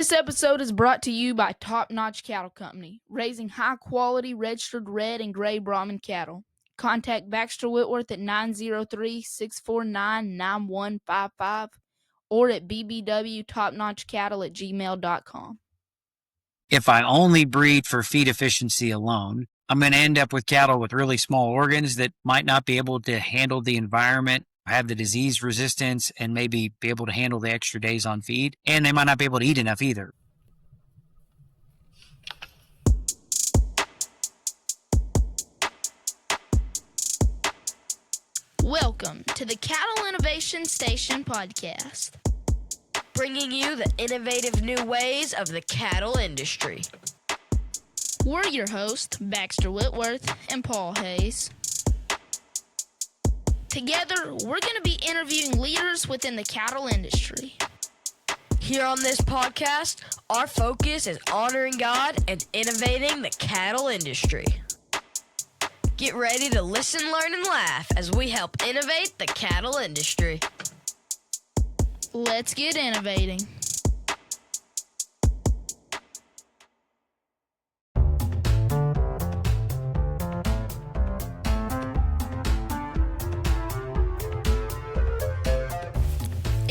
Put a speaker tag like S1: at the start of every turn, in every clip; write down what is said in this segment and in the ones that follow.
S1: This episode is brought to you by Top Notch Cattle Company, raising high-quality registered red and gray Brahman cattle. Contact Baxter Whitworth at 903-649-9155 or at bbwtopnotchcattle@gmail.com.
S2: If I only breed for feed efficiency alone, I'm going to end up with cattle with really small organs that might not be able to handle the environment, have the disease resistance, and maybe be able to handle the extra days on feed. And they might not be able to eat enough either.
S1: Welcome to the Cattle Innovation Station podcast,
S3: bringing you the innovative new ways of the cattle industry.
S1: We're your hosts, Baxter Whitworth and Paul Hayes. Together, we're going to be interviewing leaders within the cattle industry.
S3: Here on this podcast, our focus is honoring God and innovating the cattle industry. Get ready to listen, learn, and laugh as we help innovate the cattle industry.
S1: Let's get innovating.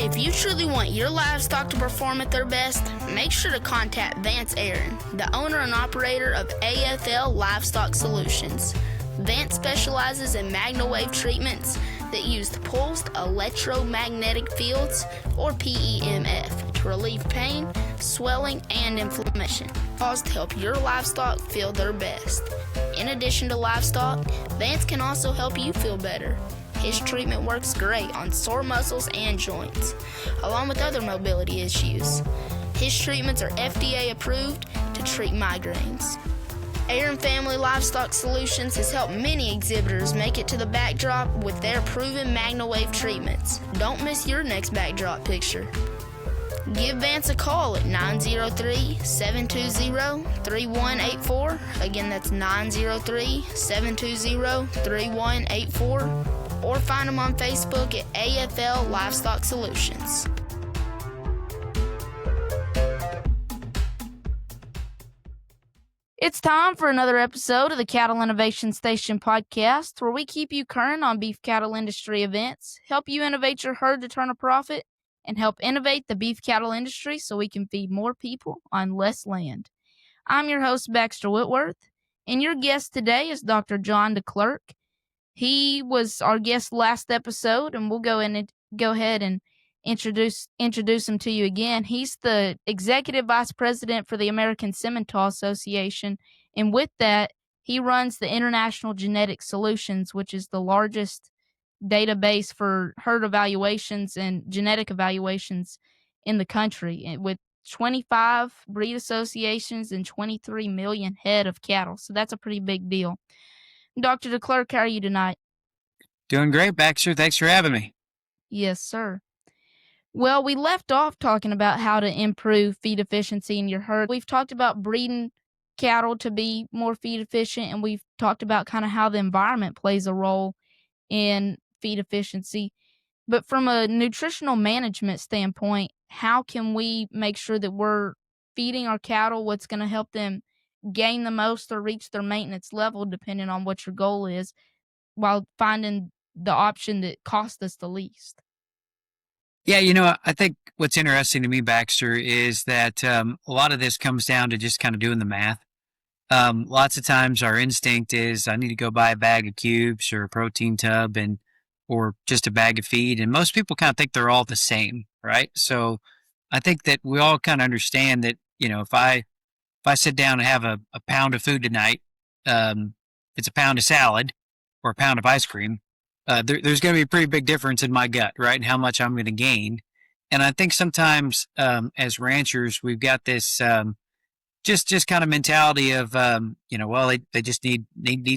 S1: If you truly want your livestock to perform at their best, make sure to contact Vance Aaron, the owner and operator of AFL Livestock Solutions. Vance specializes in magna-wave treatments that use pulsed electromagnetic fields, or PEMF, to relieve pain, swelling, and inflammation, caused to help your livestock feel their best. In addition to livestock, Vance can also help you feel better. His treatment works great on sore muscles and joints, along with other mobility issues. His treatments are FDA approved to treat migraines. Aaron Family Livestock Solutions has helped many exhibitors make it to the backdrop with their proven magna-wave treatments. Don't miss your next backdrop picture. Give Vance a call at 903-720-3184. Again, that's 903-720-3184. Or find them on Facebook at AFL Livestock Solutions. It's time for another episode of the Cattle Innovation Station podcast, where we keep you current on beef cattle industry events, help you innovate your herd to turn a profit, and help innovate the beef cattle industry so we can feed more people on less land. I'm your host, Baxter Whitworth, and your guest today is Dr. Jon DeClerck. He was our guest last episode, and we'll go ahead and introduce him to you again. He's the Executive Vice President for the American Semantall Association, and with that, he runs the International Genetic Solutions, which is the largest database for herd evaluations and genetic evaluations in the country, with 25 breed associations and 23 million head of cattle. So that's a pretty big deal. Dr. DeClerck, how are you tonight?
S2: Doing great, Baxter. Thanks for having me.
S1: Yes, sir. Well, we left off talking about how to improve feed efficiency in your herd. We've talked about breeding cattle to be more feed efficient, and we've talked about kind of how the environment plays a role in feed efficiency. But from a nutritional management standpoint, how can we make sure that we're feeding our cattle what's going to help them gain the most or reach their maintenance level, depending on what your goal is, while finding the option that costs us the least?
S2: Yeah, I think what's interesting to me, Baxter, is that a lot of this comes down to just kind of doing the math. Lots of times our instinct is I need to go buy a bag of cubes or a protein tub or just a bag of feed. And most people kind of think they're all the same, right? So I think that we all kind of understand that, if I sit down and have a pound of food tonight, it's a pound of salad or a pound of ice cream. There's going to be a pretty big difference in my gut, right? And how much I'm going to gain. And I think sometimes as ranchers, we've got this just kind of mentality of, they just need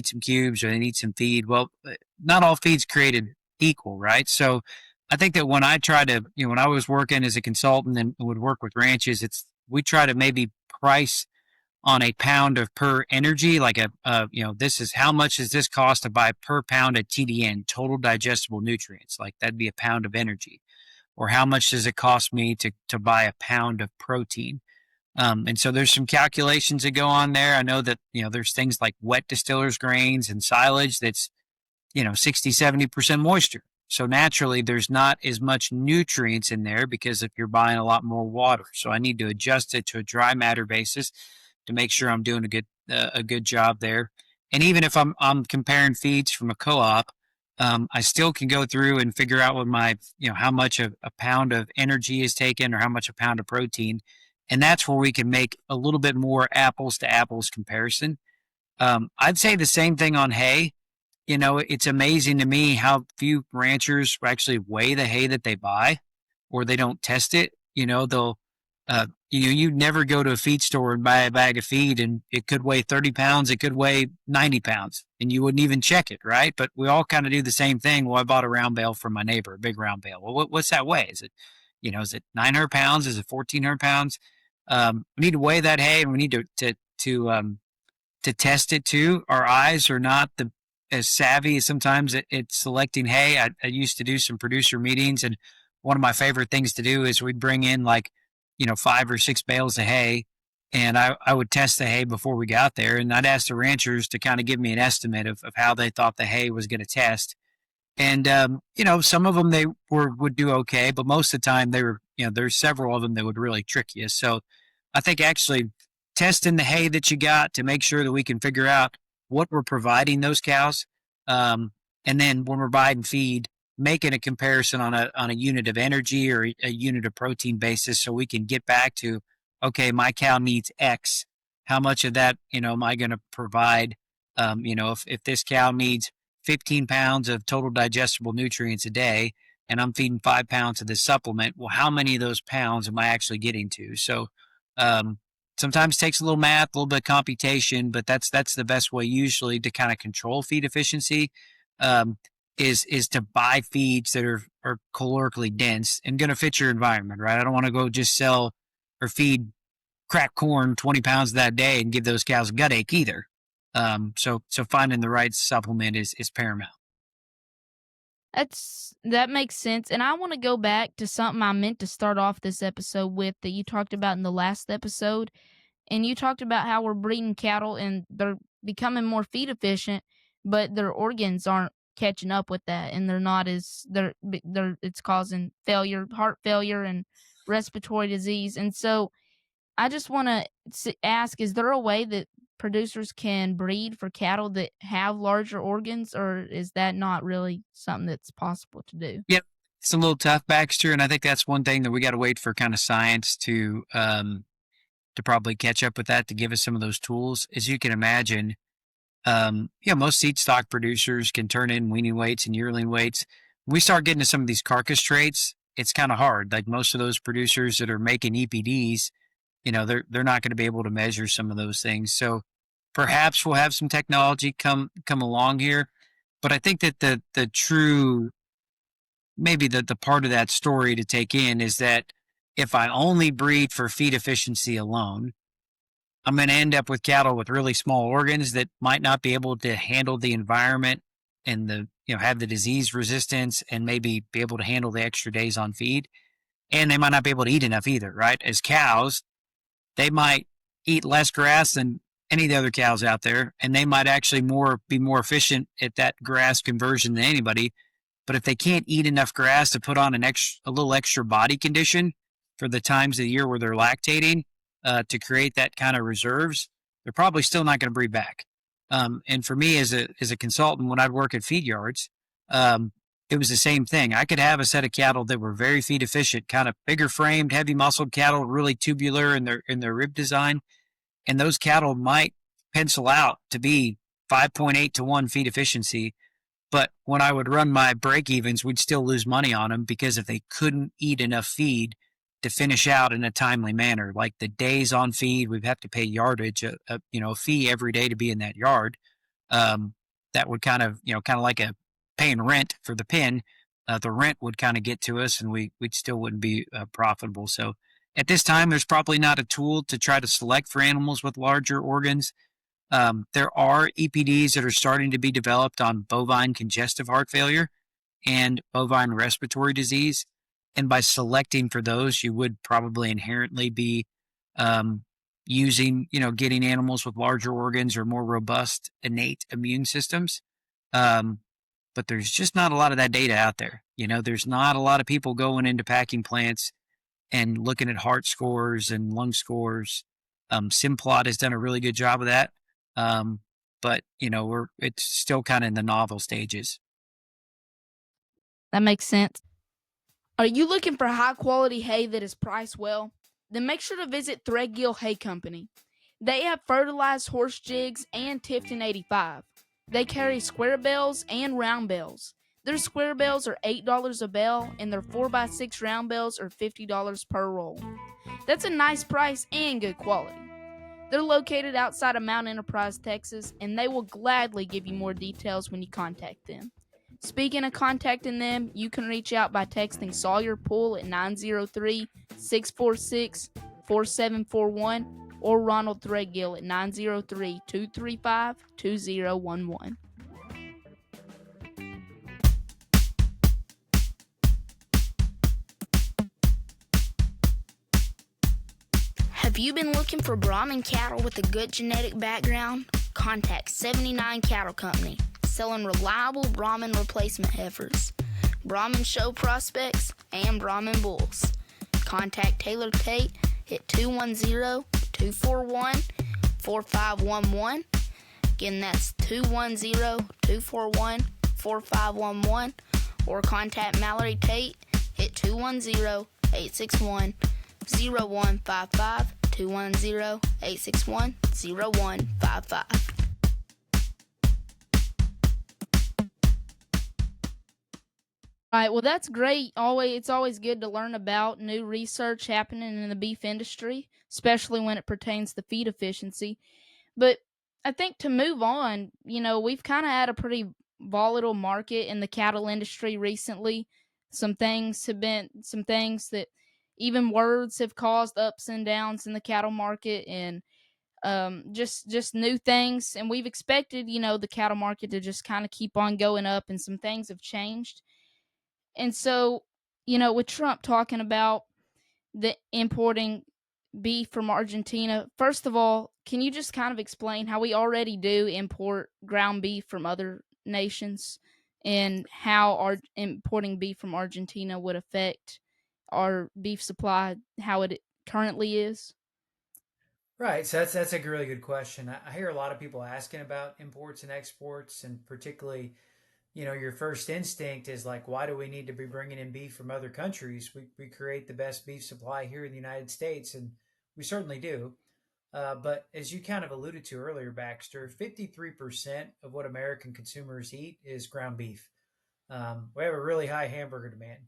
S2: some cubes or they need some feed. Well, not all feed's created equal, right? So I think that when I try to, when I was working as a consultant and would work with ranches, we try to maybe price on a pound of per energy, like this is how much does this cost to buy per pound of TDN, total digestible nutrients, like that'd be a pound of energy. Or how much does it cost me to buy a pound of protein? And so there's some calculations that go on there. I know that, there's things like wet distillers grains and silage that's, 60, 70% moisture. So naturally there's not as much nutrients in there because if you're buying a lot more water. So I need to adjust it to a dry matter basis to make sure I'm doing a good job there. And even if I'm comparing feeds from a co-op, I still can go through and figure out what my, how much a pound of energy is taken or how much a pound of protein. And that's where we can make a little bit more apples to apples comparison. I'd say the same thing on hay. It's amazing to me how few ranchers actually weigh the hay that they buy or they don't test it. They'll, you'd never go to a feed store and buy a bag of feed and it could weigh 30 pounds. It could weigh 90 pounds and you wouldn't even check it. Right. But we all kind of do the same thing. Well, I bought a round bale from my neighbor, a big round bale. Well, what's that weigh? Is it 900 pounds? Is it 1,400 pounds? We need to weigh that hay and we need to test it too. Our eyes are not as savvy as sometimes it's selecting hay. I used to do some producer meetings, and one of my favorite things to do is we'd bring in 5 or 6 bales of hay, and I would test the hay before we got there, and I'd ask the ranchers to kind of give me an estimate of how they thought the hay was going to test. And some of them would do okay, but most of the time they were, there's several of them that would really trick you. So I think actually testing the hay that you got to make sure that we can figure out what we're providing those cows. And then when we're buying feed, making a comparison on a unit of energy or a unit of protein basis so we can get back to, okay, my cow needs X. How much of that, am I going to provide? If this cow needs 15 pounds of total digestible nutrients a day and I'm feeding 5 pounds of this supplement, well, how many of those pounds am I actually getting to? So, sometimes takes a little math, a little bit of computation, but that's the best way usually to kind of control feed efficiency, is to buy feeds that are calorically dense and going to fit your environment, right? I don't want to go just sell or feed cracked corn 20 pounds that day and give those cows a gut ache either. So finding the right supplement is paramount.
S4: That makes sense. And I want to go back to something I meant to start off this episode with that you talked about in the last episode. And you talked about how we're breeding cattle and they're becoming more feed efficient, but their organs aren't catching up with that, and it's causing failure, heart failure, and respiratory disease. And so I just want to ask: is there a way that producers can breed for cattle that have larger organs, or is that not really something that's possible to do?
S2: Yep. It's a little tough, Baxter, and I think that's one thing that we got to wait for kind of science to probably catch up with that to give us some of those tools. As you can imagine, most seed stock producers can turn in weaning weights and yearling weights. When we start getting to some of these carcass traits, it's kind of hard. Like most of those producers that are making EPDs, they're not going to be able to measure some of those things. So perhaps we'll have some technology come along here. But I think that the true, maybe the part of that story to take in is that if I only breed for feed efficiency alone, I'm going to end up with cattle with really small organs that might not be able to handle the environment and have the disease resistance and maybe be able to handle the extra days on feed. And they might not be able to eat enough either, right? As cows, they might eat less grass than any of the other cows out there, and they might actually be more efficient at that grass conversion than anybody. But if they can't eat enough grass to put on a little extra body condition for the times of the year where they're lactating, to create that kind of reserves, they're probably still not going to breed back. And for me as a consultant, when I'd work at feed yards, it was the same thing. I could have a set of cattle that were very feed efficient, kind of bigger framed, heavy muscled cattle, really tubular in their rib design. And those cattle might pencil out to be 5.8 to 1 feed efficiency. But when I would run my break evens, we'd still lose money on them because if they couldn't eat enough feed to finish out in a timely manner, like the days on feed, we'd have to pay yardage, a fee every day to be in that yard. That would kind of like paying rent for the pen. The rent would kind of get to us, and we'd still wouldn't be profitable. So at this time, there's probably not a tool to try to select for animals with larger organs. There are EPDs that are starting to be developed on bovine congestive heart failure and bovine respiratory disease. And by selecting for those, you would probably inherently be um, using, getting animals with larger organs or more robust innate immune systems. Um, but there's just not a lot of that data out there. There's not a lot of people going into packing plants and looking at heart scores and lung scores. Simplot has done a really good job of that. But it's still kind of in the novel stages.
S4: That makes sense. Are you looking for high quality hay that is priced well? Then make sure to visit Threadgill Hay Company. They have fertilized horse jigs and Tifton 85. They carry square bales and round bales. Their square bales are $8 a bale, and their 4x6 round bales are $50 per roll. That's a nice price and good quality. They're located outside of Mount Enterprise, Texas, and they will gladly give you more details when you contact them. Speaking of contacting them, you can reach out by texting Sawyer Pool at 903 646 4741 or Ronald Threadgill at 903 235 2011.
S1: Have you been looking for Brahman cattle with a good genetic background? Contact 79 Cattle Company, selling reliable Brahman replacement heifers, Brahman show prospects, and Brahman bulls. Contact Taylor Tate at 210-241-4511. Again, that's 210-241-4511. Or contact Mallory Tate at 210-861-0155, 210-861-0155.
S4: All right, well, that's great. It's always good to learn about new research happening in the beef industry, especially when it pertains to feed efficiency. But I think to move on, we've kind of had a pretty volatile market in the cattle industry recently. Some things that even words have caused ups and downs in the cattle market, and just new things. And we've expected, the cattle market to just kind of keep on going up, and some things have changed. And so, with Trump talking about the importing beef from Argentina, first of all, can you just kind of explain how we already do import ground beef from other nations, and how our importing beef from Argentina would affect our beef supply, how it currently is?
S5: Right. So that's a really good question. I hear a lot of people asking about imports and exports, and particularly, your first instinct is like, why do we need to be bringing in beef from other countries? We create the best beef supply here in the United States, and we certainly do. But as you kind of alluded to earlier, Baxter, 53% of what American consumers eat is ground beef. We have a really high hamburger demand,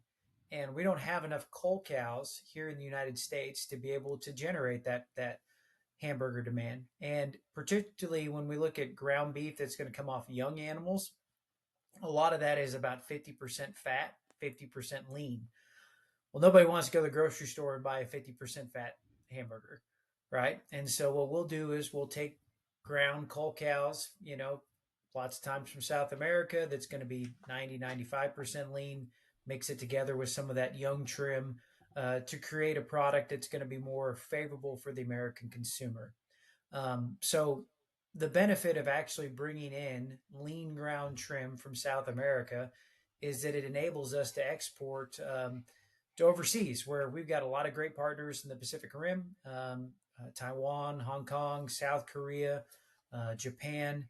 S5: and we don't have enough cull cows here in the United States to be able to generate that hamburger demand. And particularly when we look at ground beef that's going to come off young animals, a lot of that is about 50% fat, 50% lean. Well, nobody wants to go to the grocery store and buy a 50% fat hamburger, right? And so what we'll do is we'll take ground cull cows, lots of times from South America, that's going to be 90, 95% lean, mix it together with some of that young trim to create a product that's going to be more favorable for the American consumer. So the benefit of actually bringing in lean ground trim from South America is that it enables us to export to overseas, where we've got a lot of great partners in the Pacific Rim, Taiwan, Hong Kong, South Korea, Japan,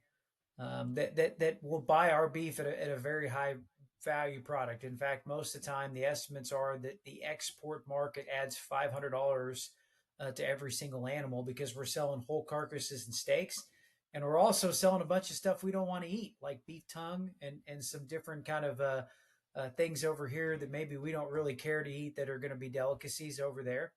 S5: that will buy our beef at a very high value product. In fact, most of the time, the estimates are that the export market adds $500 to every single animal, because we're selling whole carcasses and steaks. And we're also selling a bunch of stuff we don't want to eat, like beef tongue and some different kind of things over here that maybe we don't really care to eat, that are going to be delicacies over there.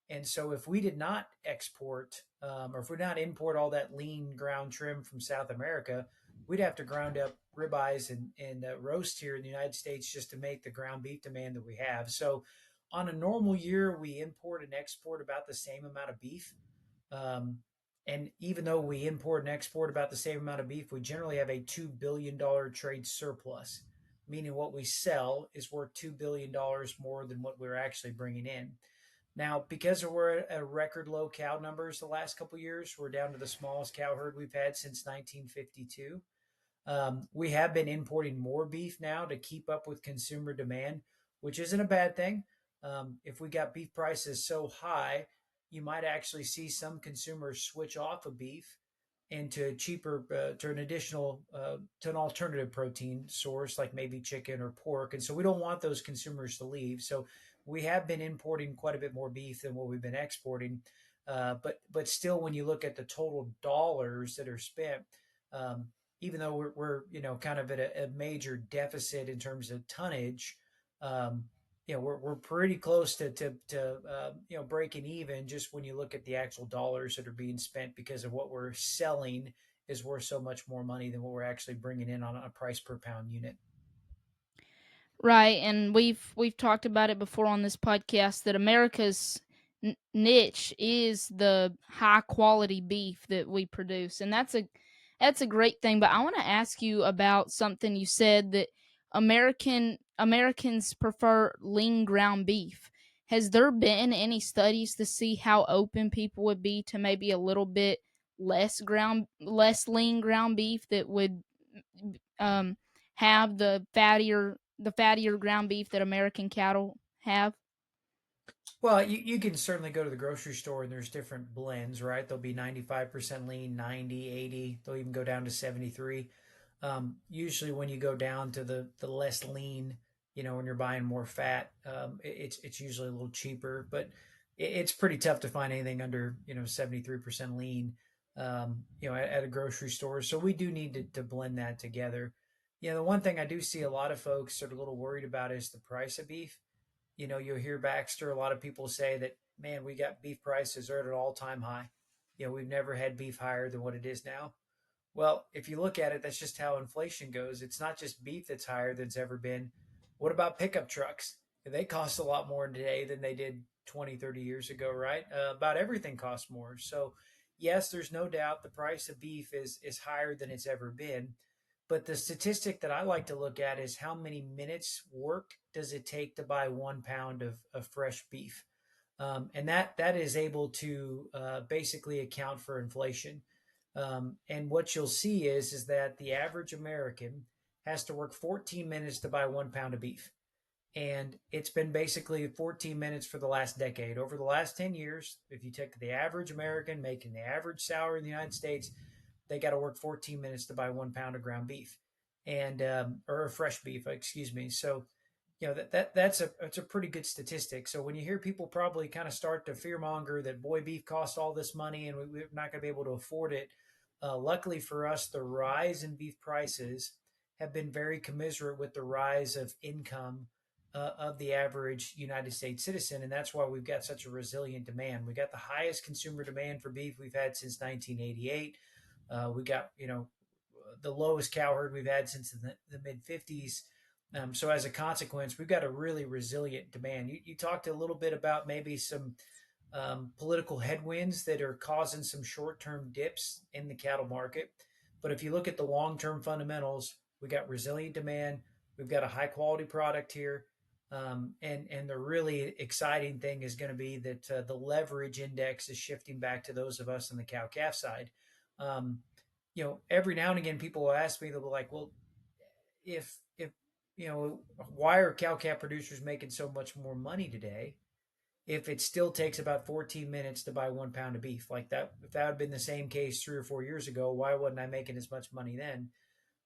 S5: And so if we did not export, or if we did not import all that lean ground trim from South America, we'd have to ground up ribeyes and roast here in the United States just to make the ground beef demand that we have. So on a normal year, we import and export about the same amount of beef. Um, and even though we import and export about the same amount of beef, we generally have a $2 billion trade surplus, meaning what we sell is worth $2 billion more than what we're actually bringing in. Now, because we're at record low cow numbers the last couple of years, we're down to the smallest cow herd we've had since 1952. We have been importing more beef now to keep up with consumer demand, which isn't a bad thing. If we got beef prices so high, you might actually see some consumers switch off of beef into cheaper, to an additional, to an alternative protein source like maybe chicken or pork. And so we don't want those consumers to leave. So we have been importing quite a bit more beef than what we've been exporting. But still, when you look at the total dollars that are spent, um, even though we're kind of at a major deficit in terms of tonnage, um, we're pretty close to breaking even just when you look at the actual dollars that are being spent because of what we're selling is worth so much more money than what we're actually bringing in on a price per pound unit.
S4: Right, and we've talked about it before on this podcast that America's niche is the high quality beef that we produce, and that's a great thing. But I want to ask you about something you said that Americans prefer lean ground beef. Has there been any studies to see how open people would be to maybe a little bit less lean ground beef that would um have the fattier ground beef that American cattle have?
S5: Well, you can certainly go to the grocery store and there's different blends, right? There'll be 95% lean, 90, 80. They'll even go down to 73. Usually when you go down to the less lean, when you're buying more fat, it's usually a little cheaper, but it's pretty tough to find anything under, 73% lean, at a grocery store. So we do need to blend that together. The one thing I do see a lot of folks are a little worried about is the price of beef. You'll hear Baxter, a lot of people say that, man, we got beef prices are at an all time high. We've never had beef higher than what it is now. Well, if you look at it, that's just how inflation goes. It's not just beef that's higher than it's ever been. What about pickup trucks? They cost a lot more today than they did 20, 30 years ago, right? About everything costs more. So, yes, there's no doubt the price of beef is higher than it's ever been. But the statistic that I like to look at is how many minutes work does it take to buy 1 pound of fresh beef? And that is able to basically account for inflation. And what you'll see is that the average American has to work 14 minutes to buy 1 pound of beef. And it's been basically 14 minutes for the last decade. Over the last 10 years, if you take the average American making the average salary in the United States, they got to work 14 minutes to buy 1 pound of ground beef and or fresh beef, excuse me. So, that's a pretty good statistic. So when you hear people probably kind of start to fearmonger that boy beef costs all this money and we're not going to be able to afford it, luckily for us, the rise in beef prices have been very commensurate with the rise of income of the average United States citizen, and that's why we've got such a resilient demand. We got the highest consumer demand for beef we've had since 1988. We got the lowest cow herd we've had since the mid 50s. So as a consequence, we've got a really resilient demand. You talked a little bit about maybe some political headwinds that are causing some short-term dips in the cattle market. But if you look at the long-term fundamentals, we got resilient demand. We've got a high-quality product here. And the really exciting thing is going to be that the leverage index is shifting back to those of us on the cow calf side. Um, every now and again, people will ask me, they'll be like, well, if why are cow calf producers making so much more money today if it still takes about 14 minutes to buy 1 pound of beef? Like that, if that had been the same case 3 or 4 years ago, why wasn't I making as much money then?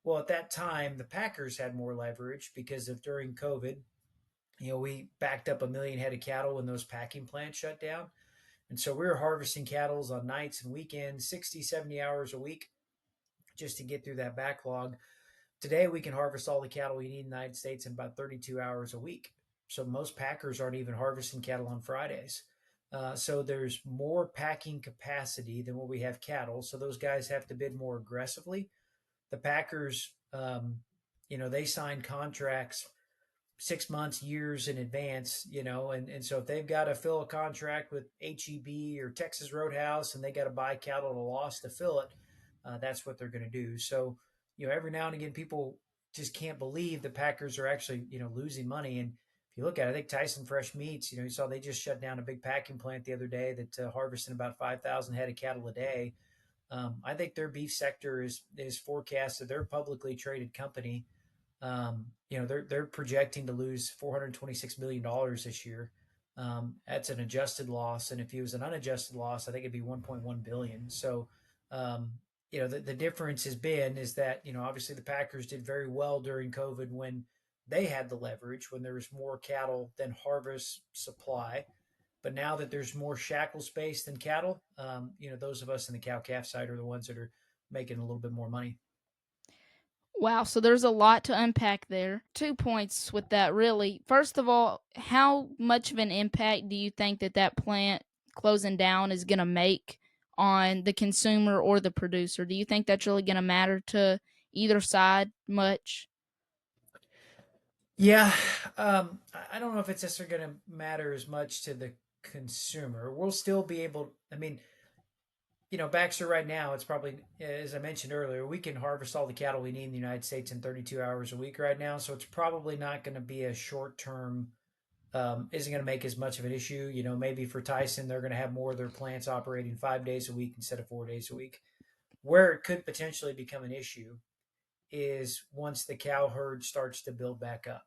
S5: Well, at that time, the packers had more leverage because of during COVID, we backed up 1 million head of cattle when those packing plants shut down. And so we were harvesting cattle on nights and weekends, 60, 70 hours a week just to get through that backlog. Today, we can harvest all the cattle we need in the United States in about 32 hours a week. So most packers aren't even harvesting cattle on Fridays. So there's more packing capacity than what we have cattle. So those guys have to bid more aggressively. The packers, they sign contracts 6 months, years in advance, and so if they've got to fill a contract with HEB or Texas Roadhouse and they got to buy cattle at a loss to fill it, that's what they're going to do. So, every now and again, people just can't believe the Packers are actually, losing money. And if you look at it, I think Tyson Fresh Meats, you saw they just shut down a big packing plant the other day that harvesting about 5,000 head of cattle a day. I think their beef sector is forecasted. They're a publicly traded company. They're projecting to lose $426 million this year. That's an adjusted loss, and if it was an unadjusted loss, I think it'd be 1.1 billion. So, the difference is that obviously the Packers did very well during COVID when they had the leverage, when there was more cattle than harvest supply. But now that there's more shackle space than cattle, those of us in the cow-calf side are the ones that are making a little bit more money.
S4: Wow, so there's a lot to unpack there. 2 points with that, really. First of all, how much of an impact do you think that plant closing down is going to make on the consumer or the producer? Do you think that's really going to matter to either side much?
S5: Yeah, I don't know if it's necessarily going to matter as much to the consumer. We'll still be able. I mean, Baxter right now, it's probably, as I mentioned earlier, we can harvest all the cattle we need in the United States in 32 hours a week right now. So it's probably not going to be a short term, isn't going to make as much of an issue. Maybe for Tyson, they're going to have more of their plants operating 5 days a week instead of 4 days a week. Where it could potentially become an issue is once the cow herd starts to build back up.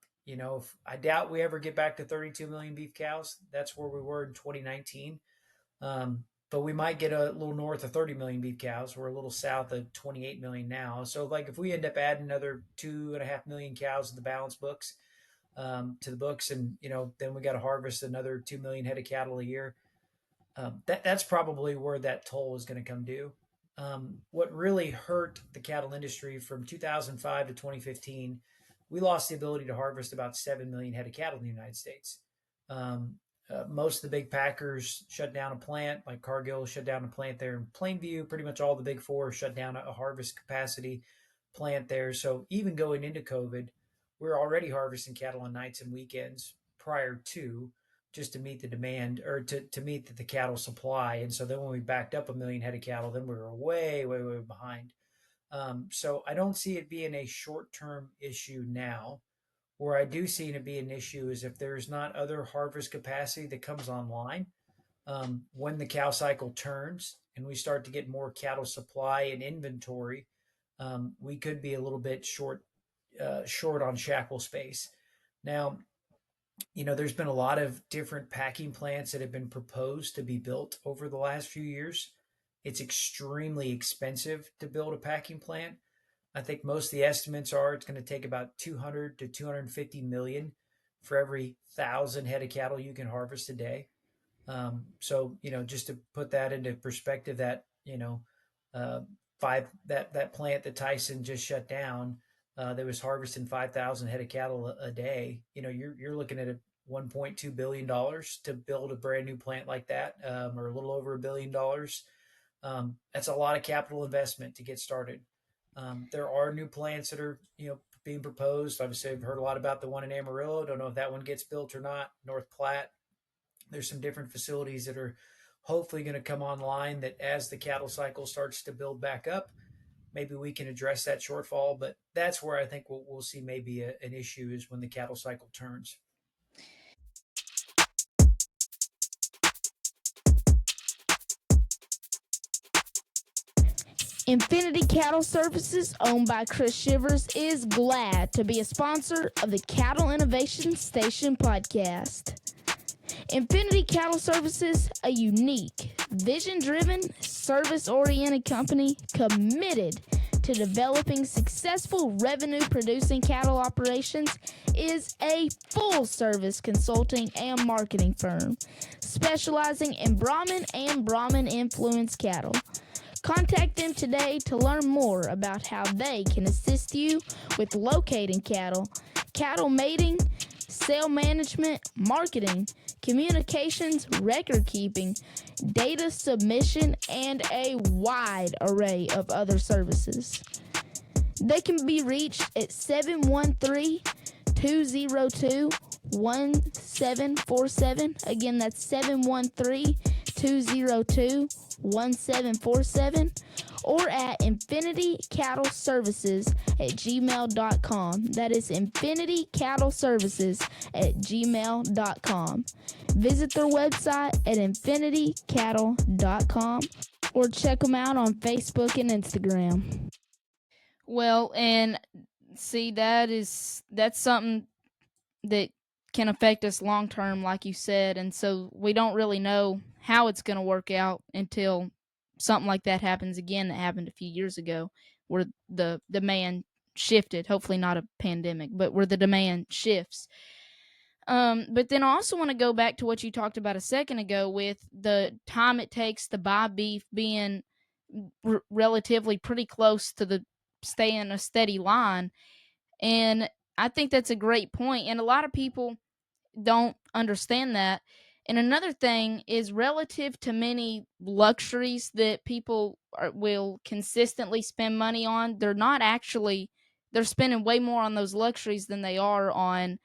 S5: I doubt we ever get back to 32 million beef cows. That's where we were in 2019. But we might get a little north of 30 million beef cows. We're a little south of 28 million now. So if we end up adding another 2.5 million cows to the balance books, and, then we got to harvest another 2 million head of cattle a year. That's probably where that toll is going to come due. What really hurt the cattle industry from 2005 to 2015, we lost the ability to harvest about 7 million head of cattle in the United States. Most of the big packers shut down a plant, like Cargill shut down a plant there in Plainview. Pretty much all the big four shut down a harvest capacity plant there. So even going into COVID, we're already harvesting cattle on nights and weekends prior to, just to meet the demand or to meet the cattle supply. And so then when we backed up 1 million head of cattle, then we were way, way, way behind. So I don't see it being a short-term issue now. Where I do see it be an issue is if there's not other harvest capacity that comes online when the cow cycle turns and we start to get more cattle supply and inventory, we could be a little bit short on shackle space. Now, there's been a lot of different packing plants that have been proposed to be built over the last few years. It's extremely expensive to build a packing plant. I think most of the estimates are it's going to take about 200 to 250 million for every 1,000 head of cattle you can harvest a day. So just to put that into perspective, that that plant that Tyson just shut down, that was harvesting 5,000 head of cattle a day. You're looking at $1.2 billion to build a brand new plant like that, or a little over $1 billion. That's a lot of capital investment to get started. There are new plants that are, being proposed. Obviously, I've heard a lot about the one in Amarillo. Don't know if that one gets built or not. North Platte. There's some different facilities that are hopefully going to come online that as the cattle cycle starts to build back up, maybe we can address that shortfall. But that's where I think we'll see maybe an issue is when the cattle cycle turns.
S4: Infinity Cattle Services, owned by Chris Shivers, is glad to be a sponsor of the Cattle Innovation Station podcast. Infinity Cattle Services, a unique, vision-driven, service-oriented company committed to developing successful revenue-producing cattle operations, is a full-service consulting and marketing firm specializing in Brahman and Brahman-influenced cattle. Contact them today to learn more about how they can assist you with locating cattle, cattle mating, sale management, marketing, communications, record keeping, data submission, and a wide array of other services. They can be reached at 713-202-1747. Again, that's 713-202-1747, or at infinitycattleservices@gmail.com. That is infinitycattleservices@gmail.com. Visit their website at infinitycattle.com or check them out on Facebook and Instagram. Well, and see, that's something that can affect us long term, like you said, and so we don't really know how it's going to work out until something like that happens again that happened a few years ago, where the demand shifted. Hopefully, not a pandemic, but where the demand shifts. But then I also want to go back to what you talked about a second ago with the time it takes to buy beef being relatively pretty close to the staying a steady line. And I think that's a great point. And a lot of people don't understand that. And another thing is relative to many luxuries that people will consistently spend money on, they're spending way more on those luxuries than they are on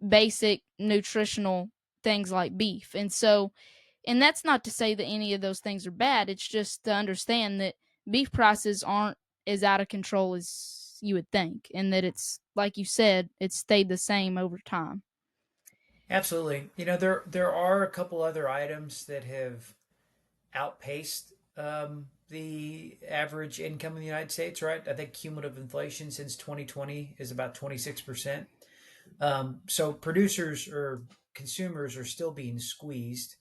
S4: basic nutritional things like beef. And that's not to say that any of those things are bad. It's just to understand that beef prices aren't as out of control as you would think, and that it's, like you said, it's stayed the same over time.
S5: Absolutely. There are a couple other items that have outpaced the average income in the United States, right? I think cumulative inflation since 2020 is about 26%. So producers or consumers are still being squeezed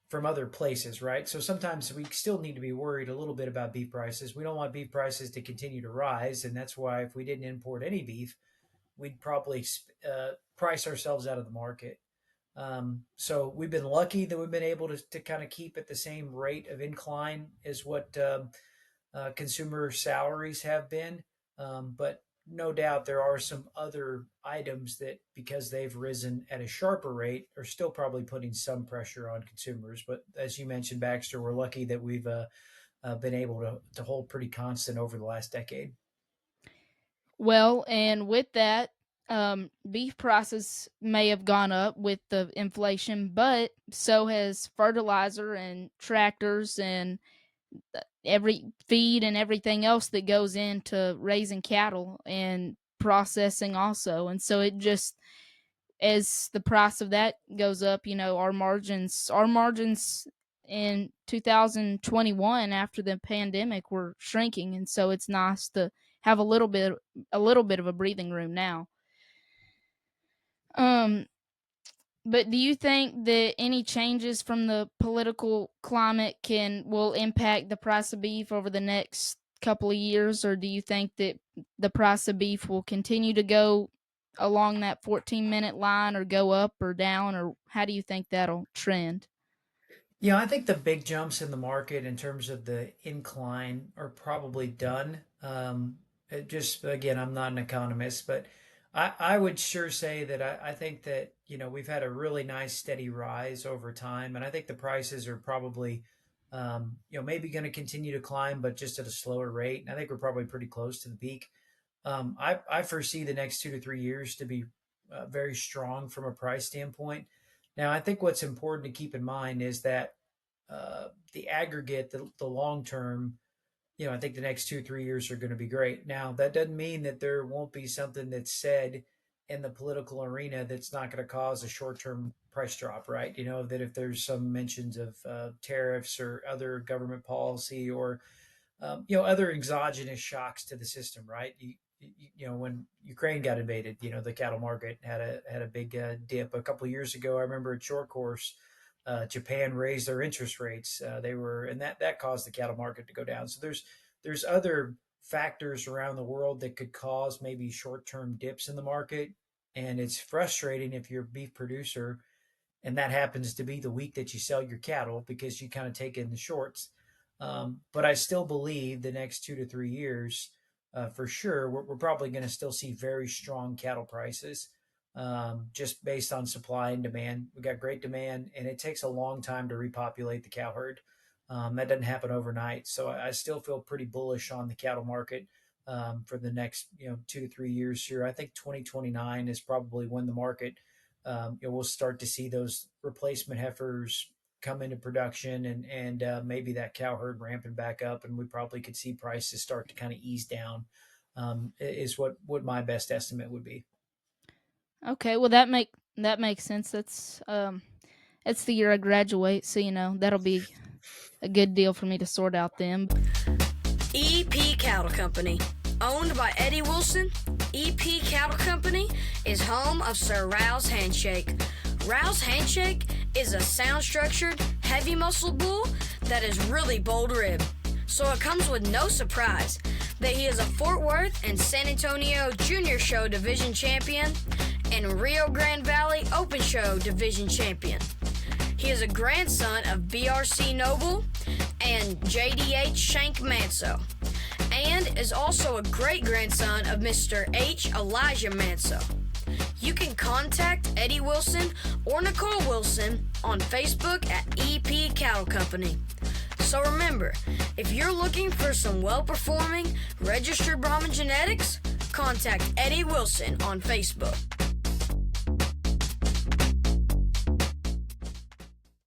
S5: from other places, right? So sometimes we still need to be worried a little bit about beef prices. We don't want beef prices to continue to rise, and that's why if we didn't import any beef, we'd probably price ourselves out of the market. So we've been lucky that we've been able to kind of keep at the same rate of incline as what consumer salaries have been. But no doubt there are some other items that, because they've risen at a sharper rate, are still probably putting some pressure on consumers. But as you mentioned, Baxter, we're lucky that we've been able to hold pretty constant over the last decade.
S4: Well, and with that, beef prices may have gone up with the inflation, but so has fertilizer and tractors and every feed and everything else that goes into raising cattle and processing also. And so it just, as the price of that goes up, our margins in 2021 after the pandemic were shrinking, and so it's nice to have a little bit of a breathing room now. Um but do you think that any changes from the political climate will impact the price of beef over the next couple of years, or do you think that the price of beef will continue to go along that 14-minute line, or go up or down, or how do you think that'll trend?
S5: Yeah, I think the big jumps in the market in terms of the incline are probably done. Just again, I'm not an economist, but I would sure say that I think that we've had a really nice steady rise over time, and I think the prices are probably maybe going to continue to climb, but just at a slower rate. And I think we're probably pretty close to the peak. I foresee the next 2 to 3 years to be very strong from a price standpoint. Now, I think what's important to keep in mind is that the aggregate, the long term, I think the next 2 3 years are going to be great. Now, that doesn't mean that there won't be something that's said in the political arena that's not going to cause a short term price drop, right? That if there's some mentions of tariffs or other government policy or other exogenous shocks to the system, right? When Ukraine got invaded, the cattle market had a big dip a couple of years ago. I remember at short course, Japan raised their interest rates. And that caused the cattle market to go down. So there's other factors around the world that could cause maybe short term dips in the market, and it's frustrating if you're a beef producer and that happens to be the week that you sell your cattle because you kind of take in the shorts. But I still believe the next 2 to 3 years, for sure, we're probably going to still see very strong cattle prices, just based on supply and demand. We got great demand, and it takes a long time to repopulate the cow herd. That doesn't happen overnight. So I still feel pretty bullish on the cattle market for the next 2 to 3 years here. I think 2029 is probably when the market we'll start to see those replacement heifers come into production, and maybe that cow herd ramping back up, and we probably could see prices start to kind of ease down. Is what my best estimate would be.
S4: Okay, well that makes sense. That's the year I graduate, so that'll be a good deal for me to sort out then.
S3: EP Cattle Company. Owned by Eddie Wilson, EP Cattle Company is home of Sir Rouse Handshake. Rouse Handshake is a sound-structured, heavy-muscled bull that is really bold-ribbed. So it comes with no surprise that he is a Fort Worth and San Antonio Junior Show Division Champion and Rio Grande Valley Open Show Division Champion. He is a grandson of BRC Noble and JDH Shank Manso, and is also a great-grandson of Mr. H. Elijah Manso. You can contact Eddie Wilson or Nicole Wilson on Facebook at EP Cattle Company. So remember, if you're looking for some well-performing registered Brahman genetics, contact Eddie Wilson on Facebook.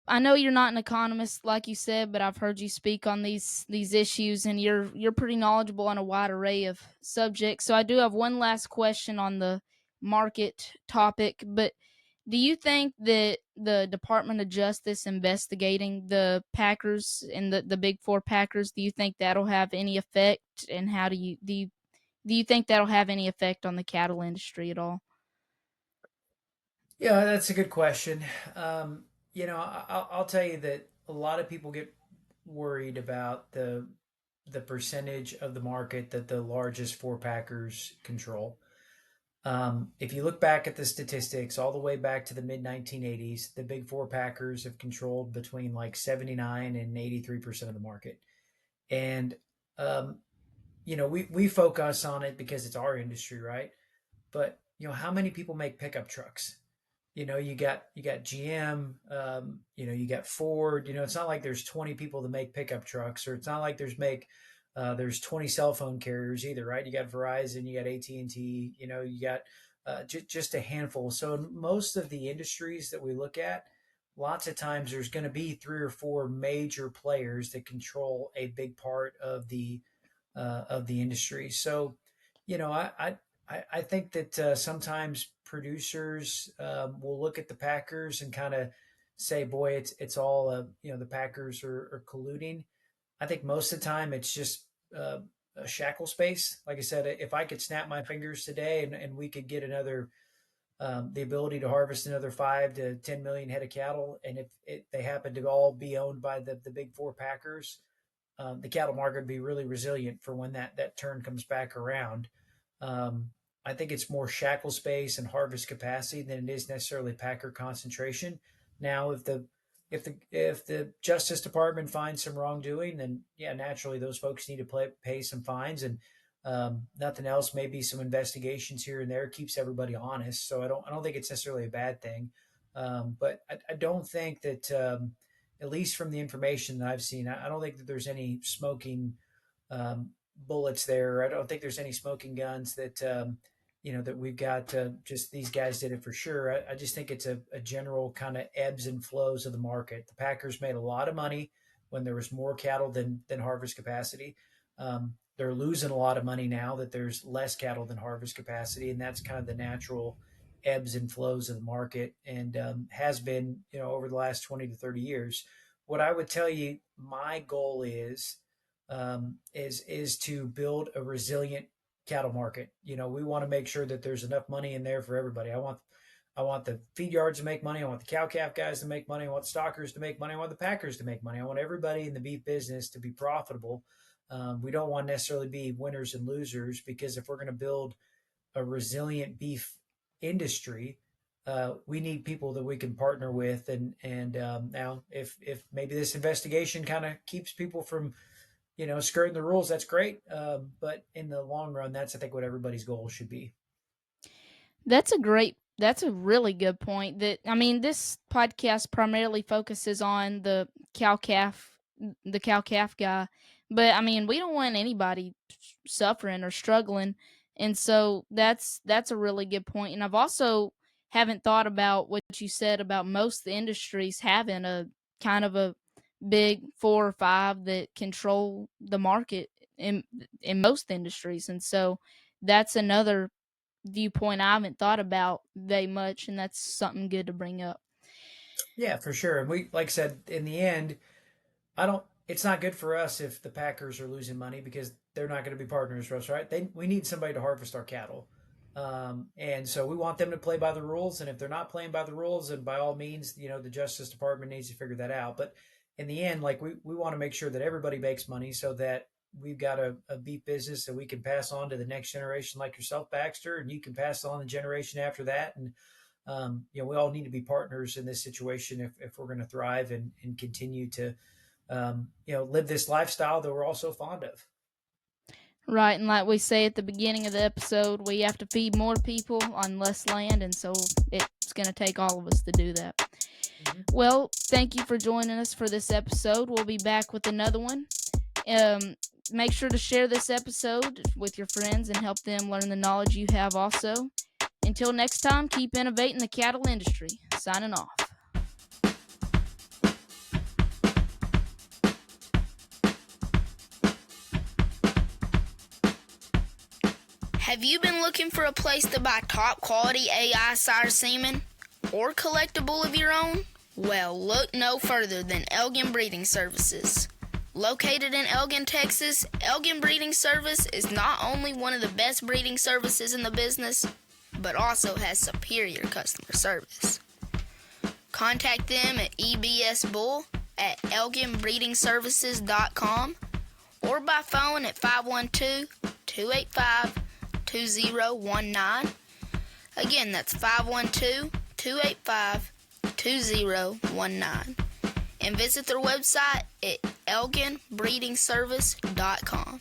S4: I know you're not an economist, like you said, but I've heard you speak on these issues, and you're pretty knowledgeable on a wide array of subjects. So I do have one last question on the market topic, but do you think that the Department of Justice investigating the Packers and the Big Four Packers, do you think that'll have any effect? And how do you think that'll have any effect on the cattle industry at all?
S5: Yeah, that's a good question. I'll tell you that a lot of people get worried about the percentage of the market that the largest four packers control. If you look back at the statistics all the way back to the mid 1980s, the big four packers have controlled between like 79 and 83% of the market. And, we focus on it because it's our industry, right? But, how many people make pickup trucks? You got GM, you got Ford. It's not like there's 20 people that make pickup trucks, or it's not like there's 20 cell phone carriers either, right? You got Verizon, you got AT&T, you got just a handful. So in most of the industries that we look at, lots of times there's going to be three or four major players that control a big part of the industry. So, I think that sometimes producers will look at the Packers and kind of say, "Boy, it's all the Packers are colluding." I think most of the time it's just a shackle space. Like I said, if I could snap my fingers today and we could get the ability to harvest another 5 to 10 million head of cattle, and if they happen to all be owned by the big four Packers, the cattle market would be really resilient for when that turn comes back around. I think it's more shackle space and harvest capacity than it is necessarily packer concentration. Now, if the Justice Department finds some wrongdoing, then yeah, naturally those folks need to pay some fines, and nothing else. Maybe some investigations here and there keeps everybody honest. So I don't think it's necessarily a bad thing. But I don't think that at least from the information that I've seen, I don't think that there's any smoking bullets there. I don't think there's any smoking guns that we've got. Just these guys did it for sure. I just think it's a general kind of ebbs and flows of the market. The Packers made a lot of money when there was more cattle than harvest capacity. They're losing a lot of money now that there's less cattle than harvest capacity, and that's kind of the natural ebbs and flows of the market, and has been over the last 20 to 30 years. What I would tell you, my goal is to build a resilient cattle market. We want to make sure that there's enough money in there for everybody. I want the feed yards to make money. I want the cow calf guys to make money. I want stockers to make money. I want the packers to make money. I want everybody in the beef business to be profitable. We don't want to necessarily be winners and losers, because if we're going to build a resilient beef industry, we need people that we can partner with. And now, if maybe this investigation kind of keeps people from skirting the rules, that's great. But in the long run, that's I think what everybody's goal should be.
S4: That's a really good point. This podcast primarily focuses on the cow calf guy, but we don't want anybody suffering or struggling, and so that's a really good point. And I've also haven't thought about what you said about most of the industries having kind of a big 4 or 5 that control the market in most industries. And so that's another viewpoint I haven't thought about very much, and that's something good to bring up.
S5: Yeah, for sure. And we, like I said, in the end, I don't. It's not good for us if the Packers are losing money because they're not going to be partners for us, right? We need somebody to harvest our cattle, and so we want them to play by the rules. And if they're not playing by the rules, then by all means, the Justice Department needs to figure that out. But in the end, like we want to make sure that everybody makes money so that we've got a beef business that we can pass on to the next generation, like yourself, Baxter, and you can pass on the generation after that. And we all need to be partners in this situation if we're going to thrive and continue to live this lifestyle that we're all so fond of.
S4: Right, and like we say at the beginning of the episode, we have to feed more people on less land, and so it's going to take all of us to do that. Mm-hmm. Well, thank you for joining us for this episode. We'll be back with another one. Make sure to share this episode with your friends and help them learn the knowledge you have also. Until next time, keep innovating the cattle industry. Signing off.
S1: Have you been looking for a place to buy top quality AI sire semen or collect a bull of your own? Well, look no further than Elgin Breeding Services. Located in Elgin, Texas, Elgin Breeding Service is not only one of the best breeding services in the business, but also has superior customer service. Contact them at ebsbull@elginbreedingservices.com or by phone at 512-285-2019. Again, that's 512-285-2019. And visit their website at elginbreedingservice.com.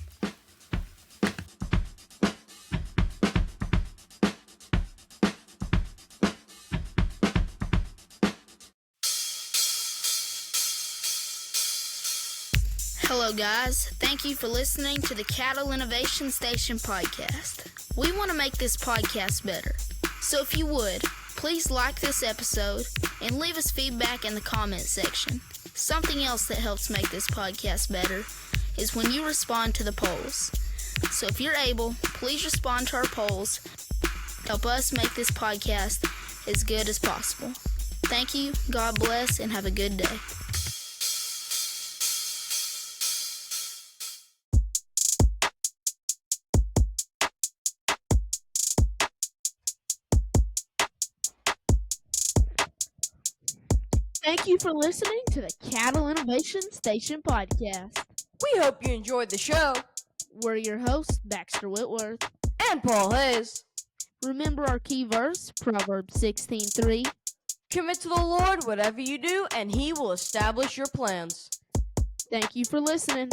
S1: Hello guys, thank you for listening to the Cattle Innovation Station podcast. We want to make this podcast better, so if you would, please like this episode and leave us feedback in the comment section. Something else that helps make this podcast better is when you respond to the polls. So if you're able, please respond to our polls. Help us make this podcast as good as possible. Thank you, God bless, and have a good day.
S4: Thank you for listening to the Cattle Innovation Station podcast.
S3: We hope you enjoyed the show.
S4: We're your hosts, Baxter Whitworth
S3: and Paul Hayes.
S4: Remember our key verse, Proverbs 16:3.
S3: Commit to the Lord whatever you do, and He will establish your plans.
S4: Thank you for listening.